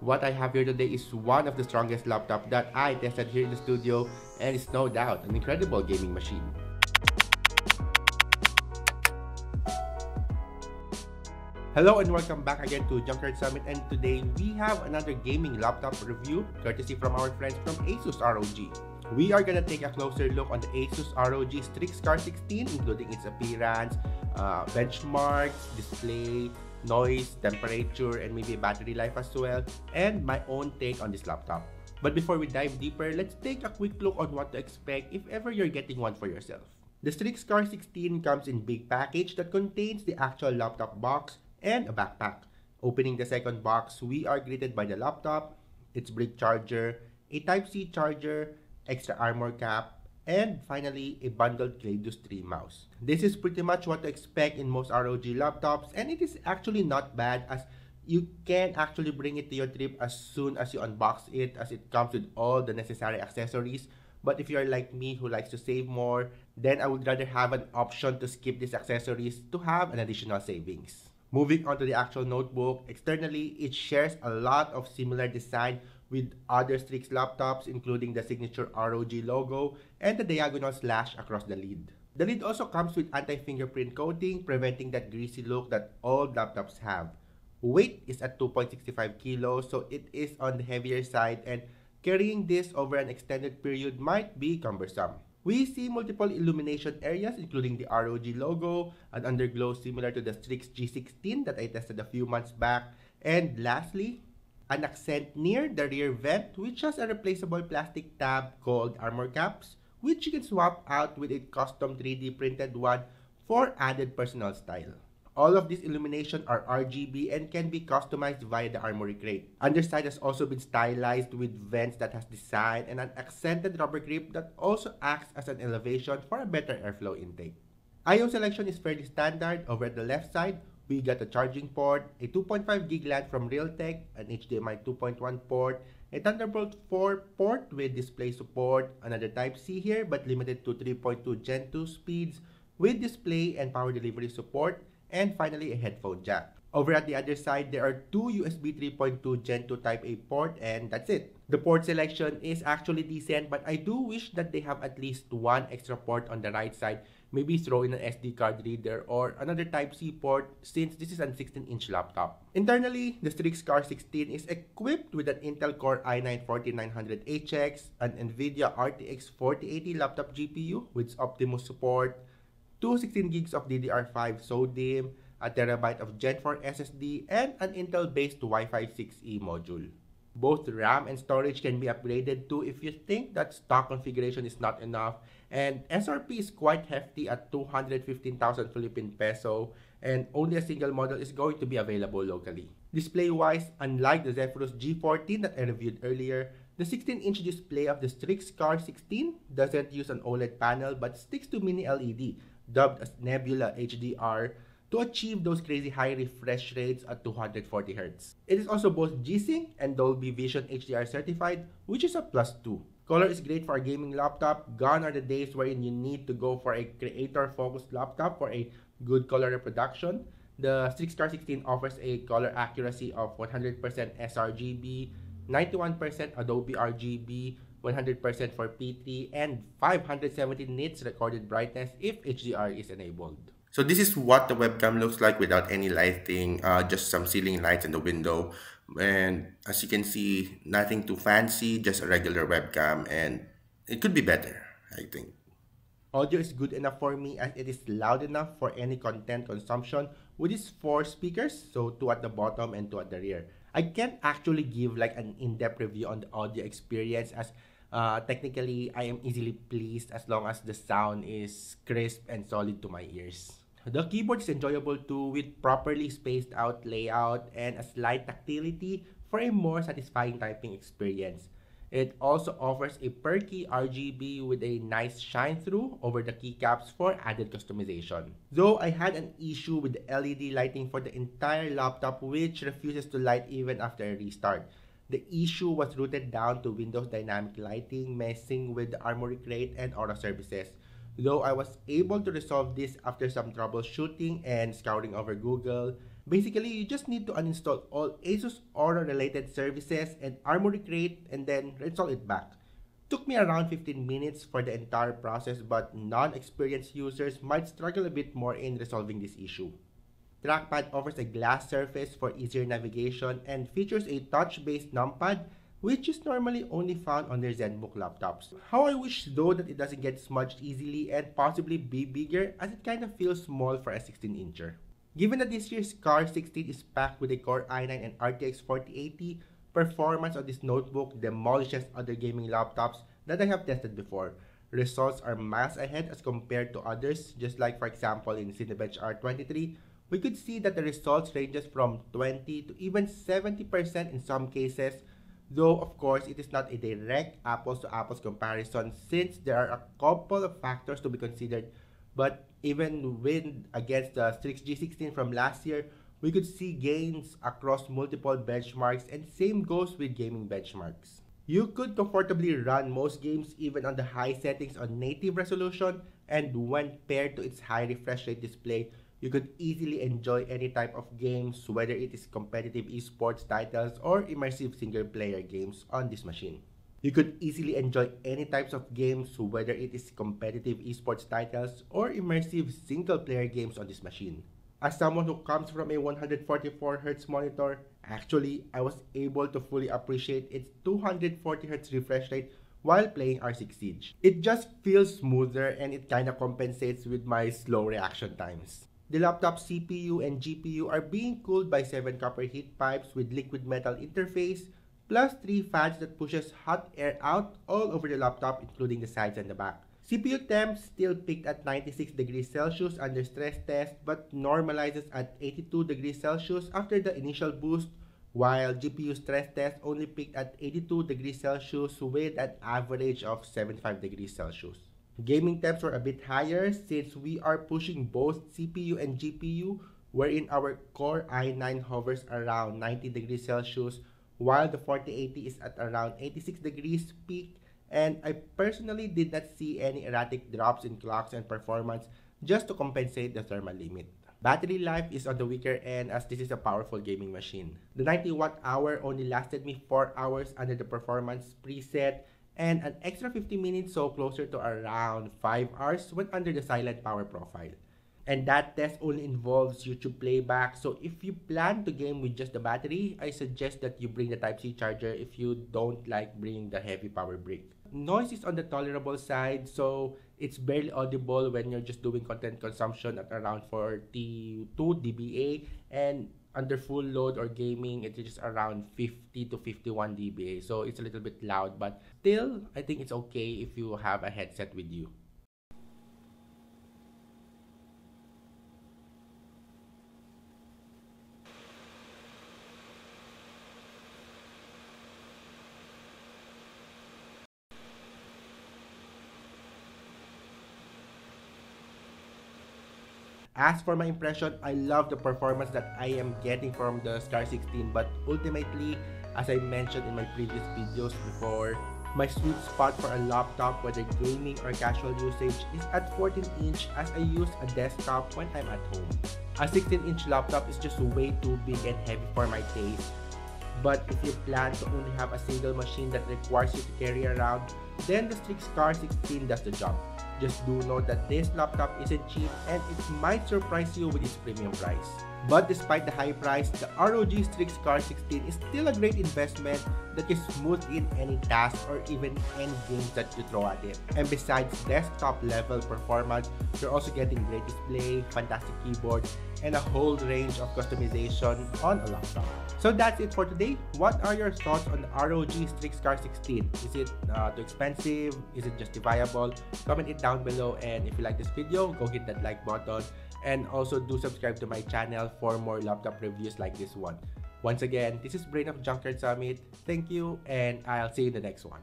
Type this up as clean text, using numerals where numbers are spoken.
What I have here today is one of the strongest laptop that I tested here in the studio, and it's no doubt an incredible gaming machine. Hello and welcome back again to Junkyard Summit, and today we have another gaming laptop review courtesy from our friends from Asus ROG. We are gonna take a closer look on the Asus ROG Strix Car 16, including its appearance, benchmarks, display, noise, temperature, and maybe battery life as well, and my own take on this laptop. But before we dive deeper, let's take a quick look on what to expect if ever you're getting one for yourself. The Strix Car 16 comes in big package that contains the actual laptop box and a backpack. Opening the second box, we are greeted by the laptop, its brick charger, a Type-C charger, extra armor cap, and finally a bundled Gladius 3 mouse. This is pretty much what to expect in most ROG laptops, and it is actually not bad as you can actually bring it to your trip as soon as you unbox it, as it comes with all the necessary accessories. But if you're like me who likes to save more, then I would rather have an option to skip these accessories to have an additional savings. Moving on to the actual notebook, externally it shares a lot of similar design with other Strix laptops, including the signature ROG logo and the diagonal slash across the lid. The lid also comes with anti-fingerprint coating, preventing that greasy look that all laptops have. Weight is at 2.65 kilos, so it is on the heavier side, and carrying this over an extended period might be cumbersome. We see multiple illumination areas, including the ROG logo, an underglow similar to the Strix G16 that I tested a few months back, and lastly, an accent near the rear vent, which has a replaceable plastic tab called armor caps, which you can swap out with a custom 3D printed one for added personal style. All of these illumination are RGB and can be customized via the armory crate. Underside has also been stylized with vents that has design and an accented rubber grip that also acts as an elevation for a better airflow intake. I/O selection is fairly standard. Over at the left side, we got a charging port, a 2.5 gig LAN from Realtek, an HDMI 2.1 port, a Thunderbolt 4 port with display support, another Type-C here but limited to 3.2 Gen 2 speeds with display and power delivery support, and finally a headphone jack. Over at the other side, there are two USB 3.2 Gen 2 Type A port, and that's it. The port selection is actually decent, but I do wish that they have at least one extra port on the right side. Maybe throw in an SD card reader or another Type-C port, since this is a 16-inch laptop. Internally, the Strix Car 16 is equipped with an Intel Core i9-14900HX, an NVIDIA RTX 4080 laptop GPU with Optimus support, two 16 gigs of DDR5 SODIMM, a terabyte of Gen 4 SSD, and an Intel-based Wi-Fi 6E module. Both RAM and storage can be upgraded too if you think that stock configuration is not enough, and SRP is quite hefty at 215,000 Philippine peso, and only a single model is going to be available locally. Display-wise, unlike the Zephyrus G14 that I reviewed earlier, the 16-inch display of the Strix Car 16 doesn't use an OLED panel but sticks to mini LED, dubbed as Nebula HDR, to achieve those crazy high refresh rates at 240Hz. It is also both G-Sync and Dolby Vision HDR certified, which is a +2. Color is great for a gaming laptop. Gone are the days wherein you need to go for a creator-focused laptop for a good color reproduction. The Strix Car 16 offers a color accuracy of 100% sRGB, 91% Adobe RGB, 100% for P3, and 570 nits recorded brightness if HDR is enabled. So this is what the webcam looks like without any lighting, just some ceiling lights in the window. And as you can see, nothing too fancy, just a regular webcam, and it could be better, I think. Audio is good enough for me as it is loud enough for any content consumption with its four speakers, so two at the bottom and two at the rear. I can't actually give like an in-depth review on the audio experience as technically I am easily pleased as long as the sound is crisp and solid to my ears. The keyboard is enjoyable too, with properly spaced out layout and a slight tactility for a more satisfying typing experience. It also offers a perky RGB with a nice shine through over the keycaps for added customization. Though I had an issue with the LED lighting for the entire laptop, which refuses to light even after a restart. The issue was rooted down to Windows Dynamic Lighting messing with the Armoury Crate and Aura services. Though I was able to resolve this after some troubleshooting and scouring over Google, Basically, you just need to uninstall all Asus Aura related services and Armoury Crate and then install it back. Took me around 15 minutes for the entire process, but non-experienced users might struggle a bit more in resolving this issue. Trackpad offers a glass surface for easier navigation and features a touch-based numpad, which is normally only found on their ZenBook laptops. How I wish though that it doesn't get smudged easily and possibly be bigger, as it kind of feels small for a 16-incher. Given that this year's Car 16 is packed with a Core i9 and RTX 4080, performance of this notebook demolishes other gaming laptops that I have tested before. Results are miles ahead as compared to others, just like for example in Cinebench R23, we could see that the results ranges from 20 to even 70% in some cases, though of course it is not a direct apples to apples comparison since there are a couple of factors to be considered. But even with against the Strix G16 from last year, we could see gains across multiple benchmarks, and same goes with gaming benchmarks. You could comfortably run most games even on the high settings on native resolution, and when paired to its high refresh rate display, you could easily enjoy any type of games, whether it is competitive esports titles or immersive single-player games on this machine. You could easily enjoy any types of games, whether it is competitive esports titles or immersive single-player games on this machine. As someone who comes from a 144Hz monitor, actually, I was able to fully appreciate its 240Hz refresh rate while playing R6 Siege. It just feels smoother and it kinda compensates with my slow reaction times. The laptop CPU and GPU are being cooled by 7 copper heat pipes with liquid metal interface, plus 3 fans that pushes hot air out all over the laptop including the sides and the back. CPU temp still peaked at 96 degrees Celsius under stress test but normalizes at 82 degrees Celsius after the initial boost, while GPU stress test only peaked at 82 degrees Celsius with an average of 75 degrees Celsius. Gaming temps were a bit higher since we are pushing both CPU and GPU, wherein our Core i9 hovers around 90 degrees Celsius while the 4080 is at around 86 degrees peak, and I personally did not see any erratic drops in clocks and performance just to compensate the thermal limit. Battery life is on the weaker end as this is a powerful gaming machine. The 90 watt hour only lasted me 4 hours under the performance preset, and an extra 50 minutes, so closer to around 5 hours when under the silent power profile. And that test only involves YouTube playback, so if you plan to game with just the battery, I suggest that you bring the Type-C charger if you don't like bringing the heavy power brick. Noise is on the tolerable side, so it's barely audible when you're just doing content consumption at around 42 dBA, and under full load or gaming, it is just around 50 to 51 dBA, so it's a little bit loud, but still, I think it's okay if you have a headset with you. As for my impression, I love the performance that I am getting from the Scar 16, but ultimately, as I mentioned in my previous videos before, my sweet spot for a laptop, whether gaming or casual usage, is at 14-inch as I use a desktop when I'm at home. A 16-inch laptop is just way too big and heavy for my taste. But if you plan to only have a single machine that requires you to carry around, then the Strix Car 16 does the job. Just do note that this laptop isn't cheap and it might surprise you with its premium price. But despite the high price, the ROG Strix Car 16 is still a great investment that can smooth in any task or even any games that you throw at it. And besides desktop level performance, you're also getting great display, fantastic keyboard, and a whole range of customization on a laptop. So that's it for today. What are your thoughts on the ROG Strix Car 16? Is it too expensive? Is it justifiable? Comment it down below, and if you like this video, go hit that like button, and also do subscribe to my channel for more laptop reviews like this one. Once again, this is Brain of Junkyard Summit. Thank you, and I'll see you in the next one.